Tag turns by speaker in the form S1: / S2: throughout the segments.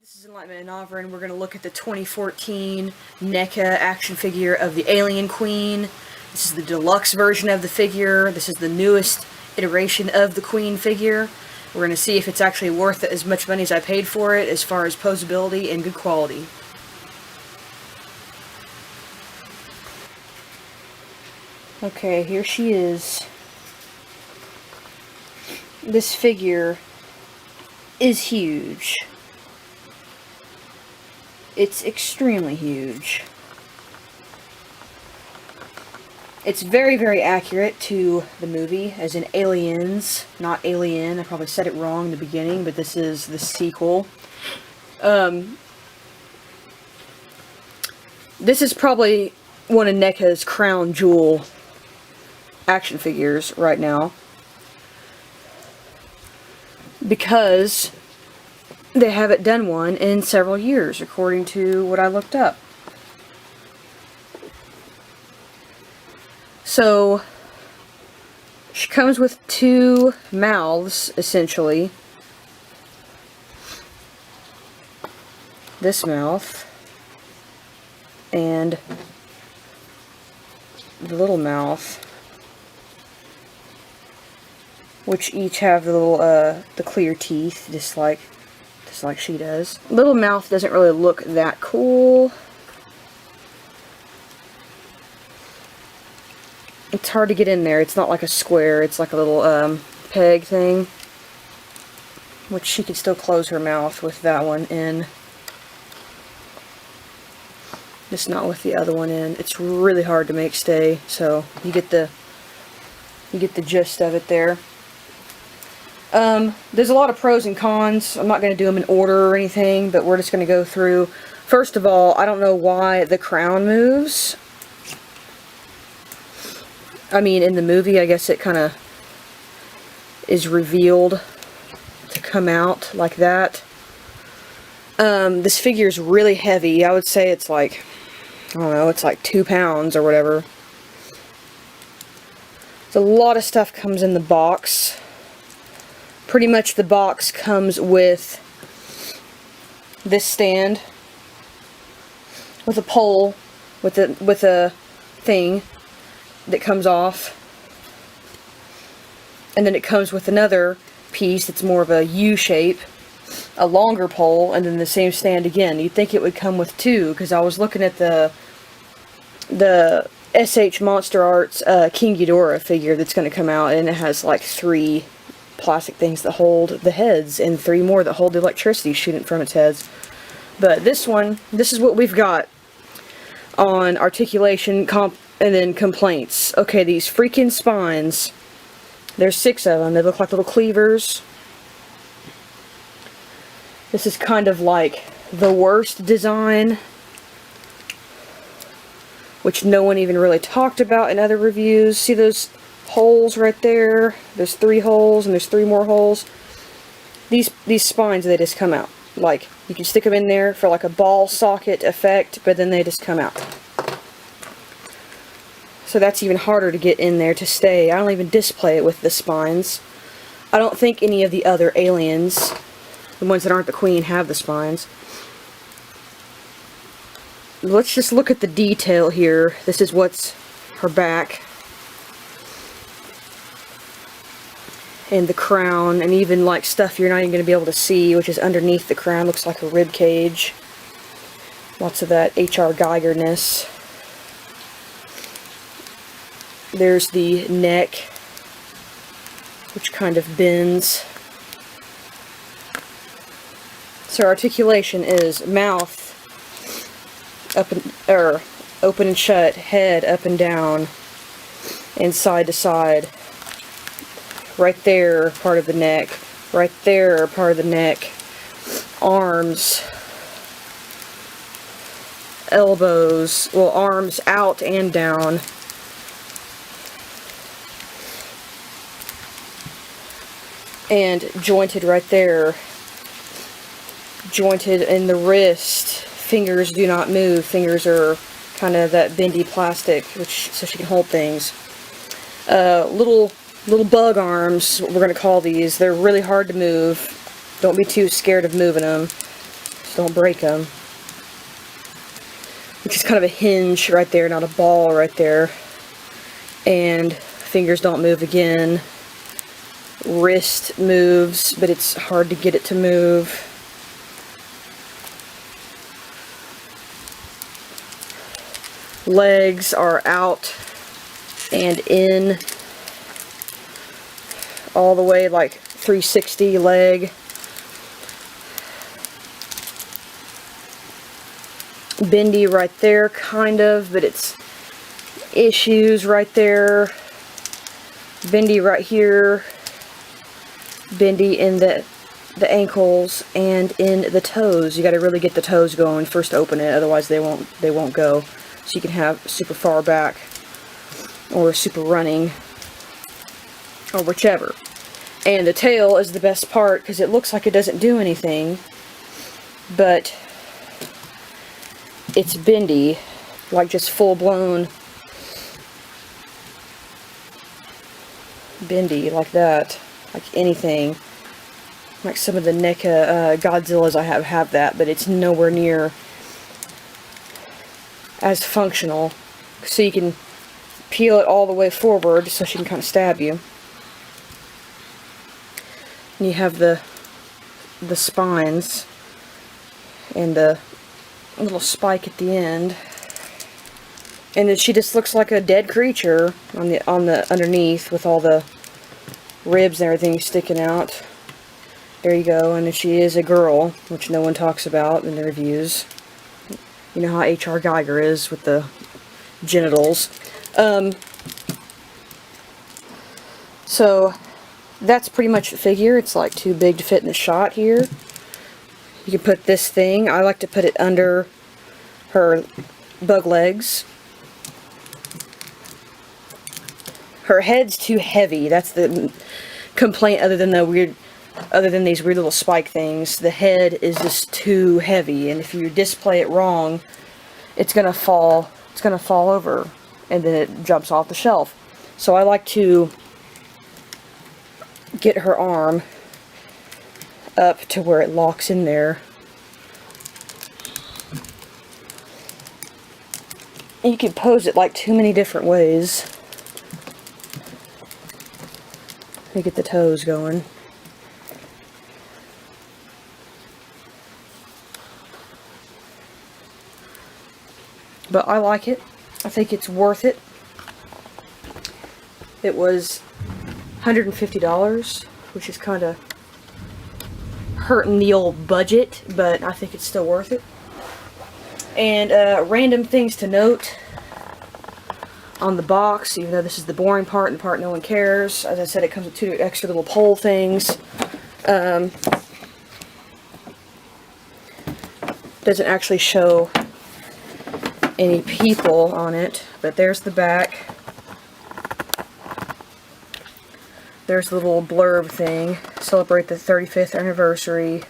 S1: This is Enlightenment and Novra, and we're going to look at the 2014 NECA action figure of the Alien Queen. This is the deluxe version of the figure. This is the newest iteration of the Queen figure. We're going to see if it's actually worth as much money as I paid for it as far as posability and good quality. Okay, here she is. This figure is huge. It's extremely huge. It's very, very accurate to the movie, as in Aliens, not Alien. I probably said it wrong in the beginning, but this is the sequel. This is probably one of NECA's crown jewel action figures right now, because they haven't done one in several years, according to what I looked up. So, she comes with two mouths, essentially. This mouth, and the little mouth, which each have the little, the clear teeth, just like she does. Little mouth doesn't really look that cool. It's hard to get in there. It's not like a square. It's like a little peg thing, which she could still close her mouth with that one in. Just not with the other one in. It's really hard to make stay. So you get the gist of it there. There's a lot of pros and cons. I'm not going to do them in order or anything, but we're just going to go through. First of all, I don't know why the crown moves. I mean, in the movie, I guess it kind of is revealed to come out like that. This figure is really heavy. I would say it's like, I don't know, it's like 2 pounds or whatever. So a lot of stuff comes in the box. Pretty much the box comes with this stand, with a pole, with a thing that comes off, and then it comes with another piece that's more of a U shape, a longer pole, and then the same stand again. You'd think it would come with two, because I was looking at the SH Monster Arts King Ghidorah figure that's going to come out, and it has like 3 plastic things that hold the heads and 3 more that hold the electricity shooting from its heads. But this one, this is what we've got on articulation, and then complaints. Okay, these freaking spines, there's 6 of them. They look like little cleavers. This is kind of like the worst design, which no one even really talked about in other reviews. See those holes right there? There's 3 holes, and there's 3 more holes. These spines, they just come out. Like, you can stick them in there for like a ball socket effect, but then they just come out. So that's even harder to get in there to stay. I don't even display it with the spines. I don't think any of the other aliens, the ones that aren't the Queen, have the spines. Let's just look at the detail here. This is what's her back, and the crown, and even like stuff you're not even going to be able to see, which is underneath the crown. Looks like a rib cage. Lots of that H.R. Geiger-ness. There's the neck, which kind of bends. So articulation is mouth up and open and shut, head up and down, and side to side. Right there, part of the neck. Right there, part of the neck. Arms. Elbows. Well, arms out and down. And jointed right there. Jointed in the wrist. Fingers do not move. Fingers are kind of that bendy plastic, which so she can hold things. Little bug arms, what we're going to call these. They're really hard to move. Don't be too scared of moving them. don't break them. Which is kind of a hinge right there, not a ball right there. And fingers don't move again. Wrist moves, but it's hard to get it to move. Legs are out and in all the way, like 360 leg. Bendy right there, kind of, but it's issues right there. Bendy right here. Bendy in the ankles and in the toes. You got to really get the toes going first to open it, otherwise they won't go. So you can have super far back or super running or whichever. And the tail is the best part because it looks like it doesn't do anything, but it's bendy, like just full-blown bendy like that, like anything. Like some of the NECA Godzillas I have that, but it's nowhere near as functional. So you can peel it all the way forward so she can kind of stab you. And you have the spines and the little spike at the end. And then she just looks like a dead creature on the underneath with all the ribs and everything sticking out. There you go. And then she is a girl, which no one talks about in the reviews. You know how H.R. Geiger is with the genitals. So that's pretty much the figure. It's like too big to fit in the shot here. You can put this thing, I like to put it under her bug legs. Her head's too heavy. That's the complaint, other than these weird little spike things. The head is just too heavy, and if you display it wrong, it's gonna fall over, and then it jumps off the shelf. So I like to get her arm up to where it locks in there. And you can pose it like too many different ways. Let me get the toes going. But I like it. I think it's worth it. It was $150, which is kind of hurting the old budget, but I think it's still worth it. And random things to note on the box, even though this is the boring part and the part no one cares. As I said, it comes with 2 extra little pole things. Doesn't actually show any people on it, but there's the back. There's the little blurb thing. Celebrate the 35th anniversary.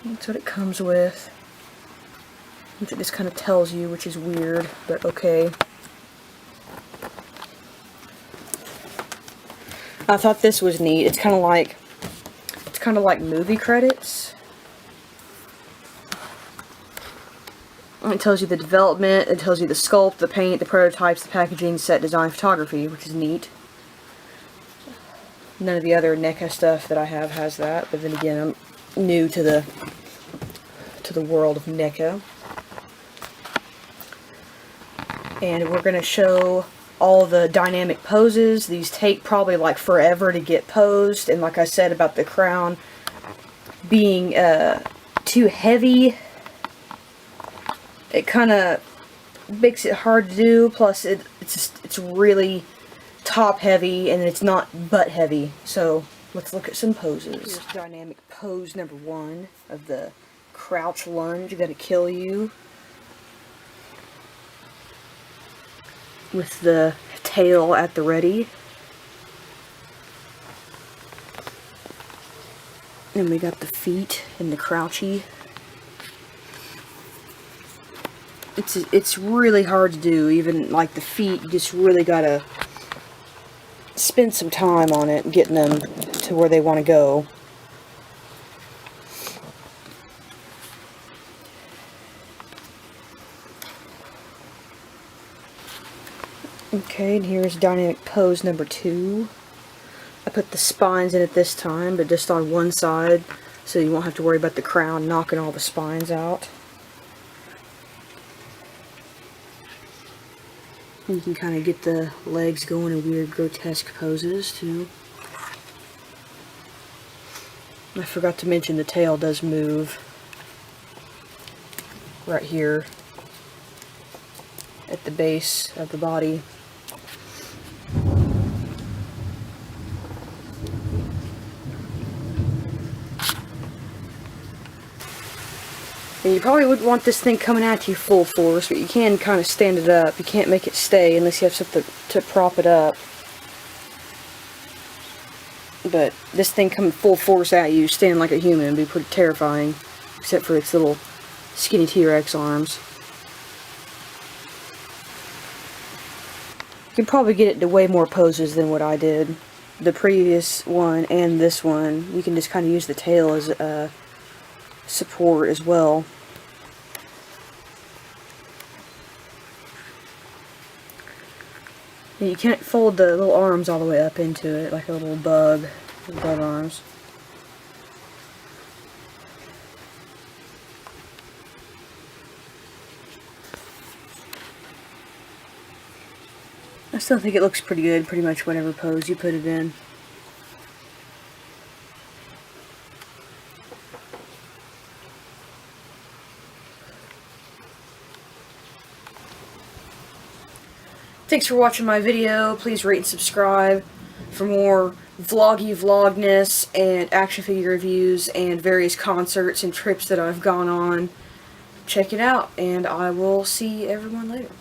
S1: That's what it comes with. Which it just kind of tells you, which is weird, but okay. I thought this was neat. It's kind of like movie credits. It tells you the development, it tells you the sculpt, the paint, the prototypes, the packaging, set design, photography, which is neat. None of the other NECA stuff that I have has that, but then again, I'm new to the world of NECA. And we're going to show all the dynamic poses. These take probably like forever to get posed, and like I said about the crown being too heavy, it kind of makes it hard to do. Plus it's really top heavy, and it's not butt heavy. So let's look at some poses. Here's dynamic pose number 1 of the crouch lunge. Gonna kill you. With the tail at the ready. And we got the feet and the crouchy. It's really hard to do. Even like the feet, you just really gotta spend some time on it, getting them to where they want to go. Okay, and here's dynamic pose number 2. I put the spines in it this time, but just on one side, so you won't have to worry about the crown knocking all the spines out. You can kind of get the legs going in weird, grotesque poses, too. I forgot to mention the tail does move right here at the base of the body. And you probably wouldn't want this thing coming at you full force, but you can kind of stand it up. You can't make it stay unless you have something to prop it up. But this thing coming full force at you, standing like a human, would be pretty terrifying. Except for its little skinny T-Rex arms. You can probably get it to way more poses than what I did. The previous one and this one, you can just kind of use the tail as a support as well. And you can't fold the little arms all the way up into it like a little bug with bug arms. I still think it looks pretty good, pretty much whatever pose you put it in. Thanks for watching my video. Please rate and subscribe for more vlogness and action figure reviews and various concerts and trips that I've gone on. Check it out, and I will see everyone later.